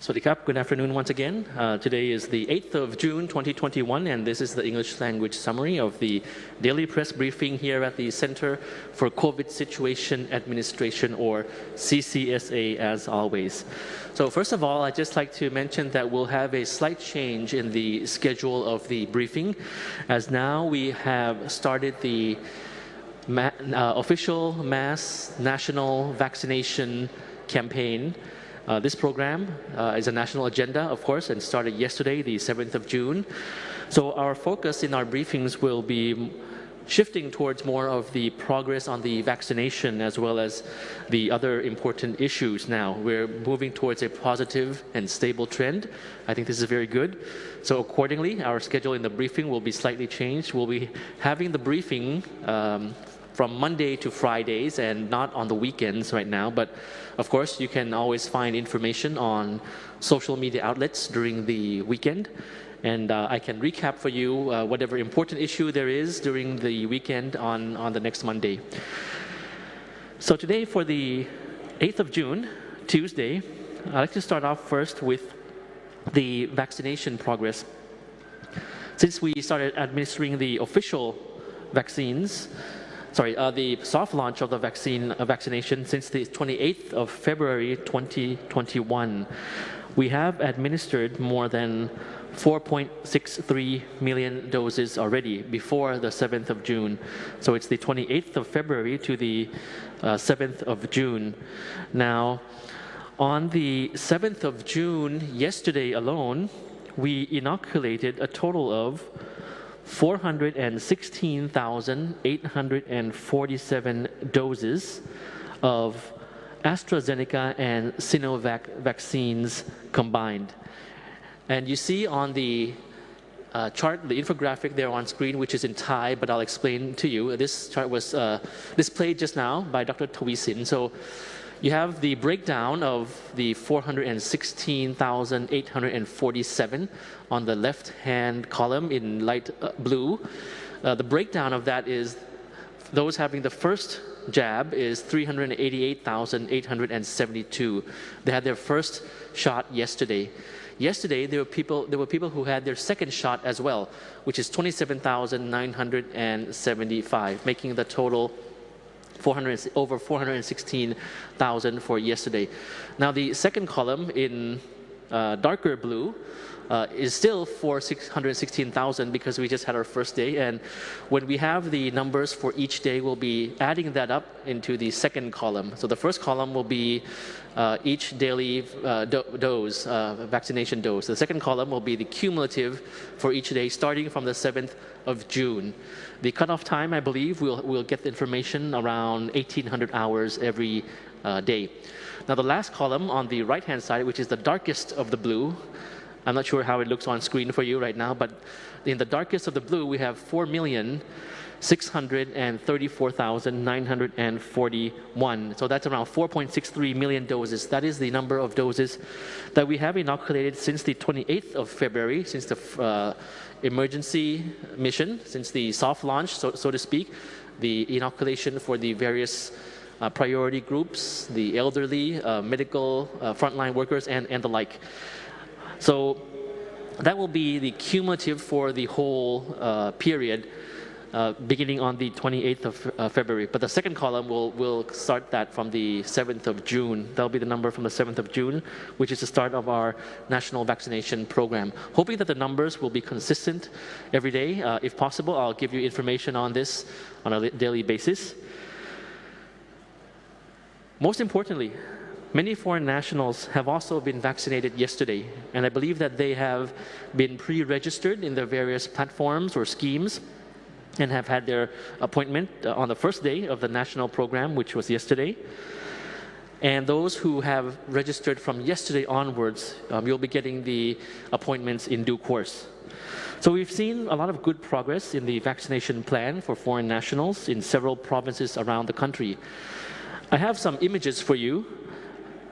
Sawasdee krap. Good afternoon once again. Today is the 8th of June 2021, and this is the English language summary of the daily press briefing here at the Center for COVID Situation Administration, or CCSA, as always. So first of all, I'd just like to mention that we'll have a slight change in the schedule of the briefing, as now we have started the official mass national vaccination campaign. This program is a national agenda, of course, and started yesterday, the 7th of June. So our focus in our briefings will be shifting towards more of the progress on the vaccination as well as the other important issues now. We're moving towards a positive and stable trend. I think this is very good. So accordingly, our schedule in the briefing will be slightly changed. We'll be having the briefing from Monday to Fridays and not on the weekends right now. But of course, you can always find information on social media outlets during the weekend. And I can recap for you whatever important issue there is during the weekend on the next Monday. So today, for the 8th of June, Tuesday, I'd like to start off first with the vaccination progress. Since we started administering the official vaccines, the soft launch of the vaccination since the 28th of February 2021, we have administered more than 4.63 million doses already before the 7th of June. So it's the 28th of February to the 7th of June. Now, on the 7th of June, yesterday alone, we inoculated a total of 416,847 doses of AstraZeneca and Sinovac vaccines combined. And you see on the chart, the infographic there on screen, which is in Thai, but I'll explain to you. This chart was displayed just now by Dr. Tawisin. So you have the breakdown of the 416,847 on the left-hand column in light blue. The breakdown of that is those having the first jab is 388,872. They had their first shot yesterday. Yesterday, there were people who had their second shot as well, which is 27,975, making the total over 416,000 for yesterday. Now, the second column in darker blue is still for 616,000 because we just had our first day. And when we have the numbers for each day, we'll be adding that up into the second column. So the first column will be each daily dose, vaccination dose. The second column will be the cumulative for each day starting from the 7th of June. The cutoff time, I believe, we'll get the information around 1800 hours every day. Now, the last column on the right-hand side, which is the darkest of the blue, I'm not sure how it looks on screen for you right now, but in the darkest of the blue, we have 4,634,941. So that's around 4.63 million doses. That is the number of doses that we have inoculated since the 28th of February, since the emergency mission, since the soft launch, so to speak, the inoculation for the various priority groups, the elderly, medical, frontline workers, and the like. So that will be the cumulative for the whole period beginning on the 28th of February. But the second column will start that from the 7th of June. That'll be the number from the 7th of June, which is the start of our national vaccination program. Hoping that the numbers will be consistent every day. If possible, I'll give you information on this on a daily basis. Most importantly, many foreign nationals have also been vaccinated yesterday, and I believe that they have been pre-registered in the various platforms or schemes and have had their appointment on the first day of the national program, which was yesterday. And those who have registered from yesterday onwards, you'll be getting the appointments in due course. So we've seen a lot of good progress in the vaccination plan for foreign nationals in several provinces around the country. I have some images for you.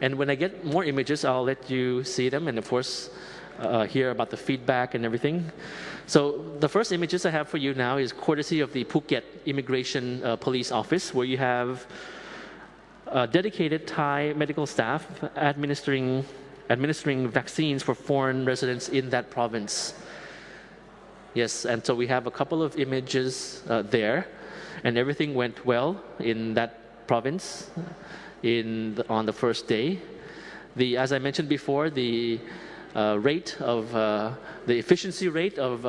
And when I get more images, I'll let you see them and, of course, hear about the feedback and everything. So the first images I have for you now is courtesy of the Phuket Immigration Police Office, where you have dedicated Thai medical staff administering administering vaccines for foreign residents in that province. Yes, and so we have a couple of images there, and everything went well in that province on the first day. As I mentioned before, the efficiency rate of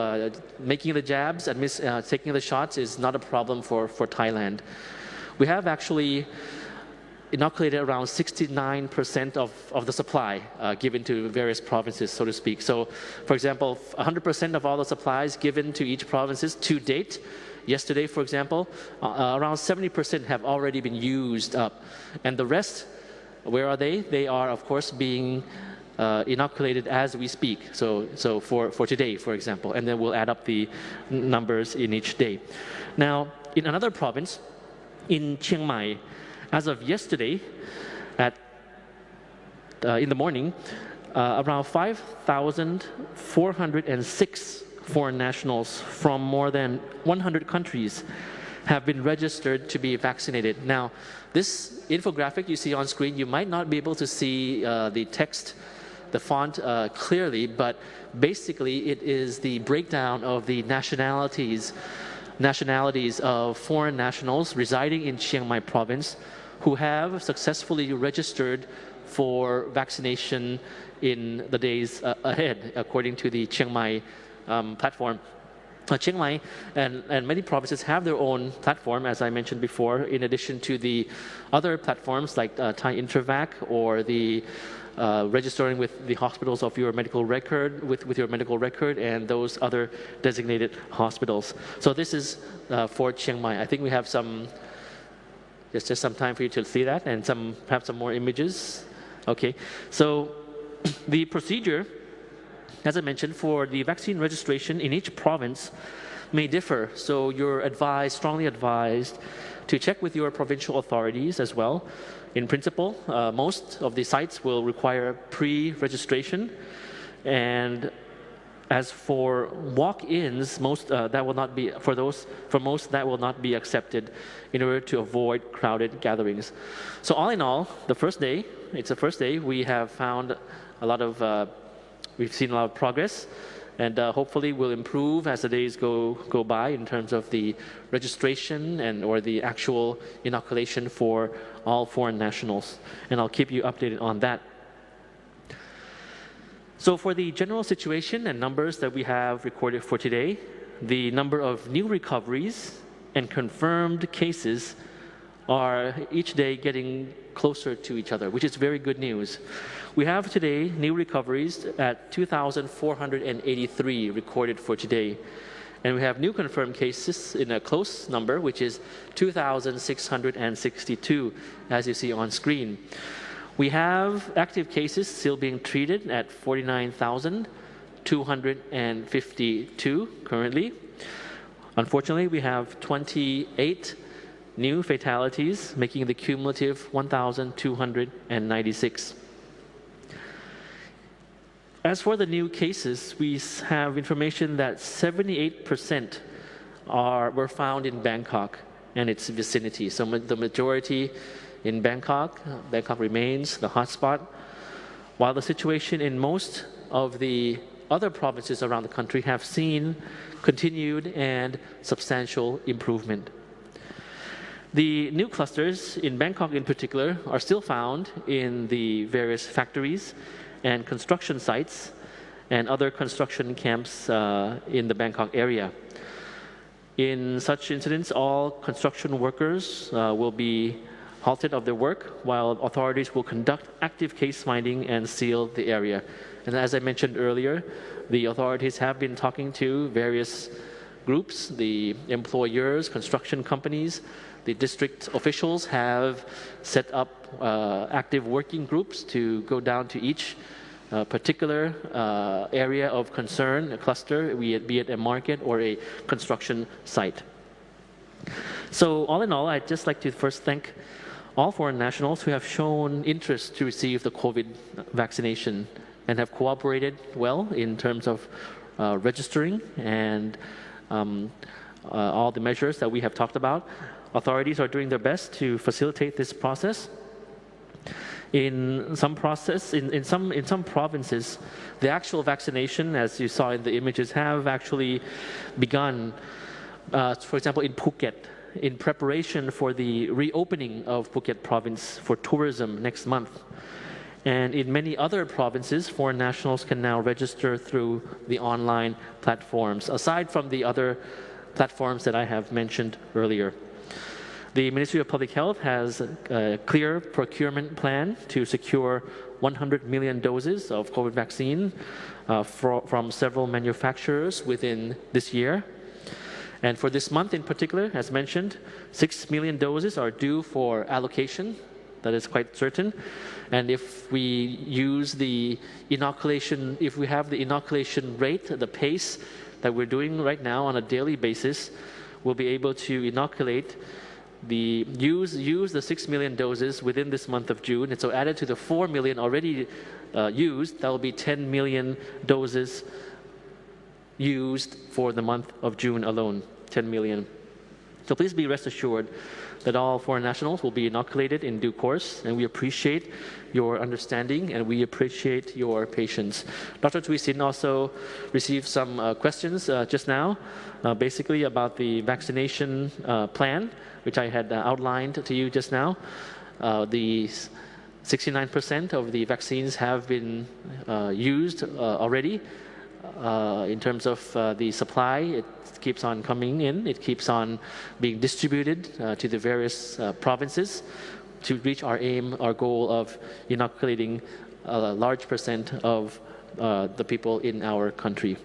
making the jabs and taking the shots is not a problem for Thailand. We have actually inoculated around 69% of the supply given to various provinces, so to speak. So, for example, 100% of all the supplies given to each provinces to date. Yesterday, for example, around 70% have already been used up. And the rest, where are they? They are, of course, being inoculated as we speak. So for today, for example, and then we'll add up the numbers in each day. Now, in another province, in Chiang Mai, as of yesterday, in the morning, around 5,406 foreign nationals from more than 100 countries have been registered to be vaccinated. Now, this infographic you see on screen, you might not be able to see the text, the font clearly, but basically it is the breakdown of the nationalities of foreign nationals residing in Chiang Mai province who have successfully registered for vaccination in the days ahead, according to the Chiang Mai platform. Chiang Mai and many provinces have their own platform, as I mentioned before, in addition to the other platforms like Thai Intervac or the registering with the hospitals of your medical record, with your medical record and those other designated hospitals. So this is for Chiang Mai. I think we have just some time for you to see that and perhaps some more images. Okay, so the procedure, as I mentioned, for the vaccine registration in each province may differ. So you're strongly advised to check with your provincial authorities as well. In principle, most of the sites will require pre-registration, and as for walk-ins, most that will not be accepted in order to avoid crowded gatherings. So all in all, it's the first day. We have found we've seen a lot of progress, and hopefully will improve as the days go by in terms of the registration or the actual inoculation for all foreign nationals. And I'll keep you updated on that. So for the general situation and numbers that we have recorded for today, the number of new recoveries and confirmed cases are each day getting closer to each other, which is very good news. We have today new recoveries at 2,483 recorded for today. And we have new confirmed cases in a close number, which is 2,662, as you see on screen. We have active cases still being treated at 49,252 currently. Unfortunately, we have 28 new fatalities, making the cumulative 1,296. As for the new cases, we have information that 78% were found in Bangkok and its vicinity. So the majority in Bangkok remains the hotspot, while the situation in most of the other provinces around the country have seen continued and substantial improvement. The new clusters in Bangkok in particular are still found in the various factories and construction sites and other construction camps in the Bangkok area. In such incidents, all construction workers will be halted of their work, while authorities will conduct active case finding and seal the area. And as I mentioned earlier, the authorities have been talking to various groups, the employers, construction companies. The district officials have set up active working groups to go down to each particular area of concern, a cluster, be it a market or a construction site. So all in all, I'd just like to first thank all foreign nationals who have shown interest to receive the COVID vaccination and have cooperated well in terms of registering and all the measures that we have talked about. Authorities are doing their best to facilitate this process. In some provinces, the actual vaccination, as you saw in the images, have actually begun. For example, in Phuket, in preparation for the reopening of Phuket province for tourism next month. And in many other provinces, foreign nationals can now register through the online platforms, aside from the other platforms that I have mentioned earlier. The Ministry of Public Health has a clear procurement plan to secure 100 million doses of COVID vaccine from several manufacturers within this year. And for this month in particular, as mentioned, 6 million doses are due for allocation. That is quite certain. And if we use the inoculation, if we have the inoculation rate, the pace that we're doing right now on a daily basis, we'll be able to inoculate use the 6 million doses within this month of June. And so added to the 4 million already used, that will be 10 million doses used for the month of June alone, 10 million. So please be rest assured that all foreign nationals will be inoculated in due course, and we appreciate your understanding and we appreciate your patience. Dr. Tui Sin also received some questions just now, basically about the vaccination plan, which I had outlined to you just now. The 69% of the vaccines have been used already. In terms of the supply, it keeps on coming in. It keeps on being distributed to the various provinces to reach our aim, our goal of inoculating a large percent of the people in our country.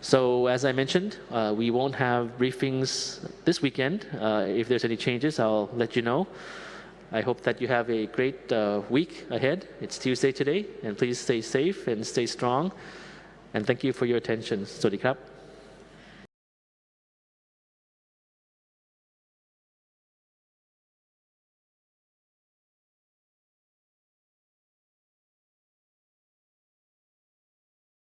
So as I mentioned, we won't have briefings this weekend. If there's any changes, I'll let you know. I hope that you have a great week ahead. It's Tuesday today, and please stay safe and stay strong. And thank you for your attention. สวัสดีครับ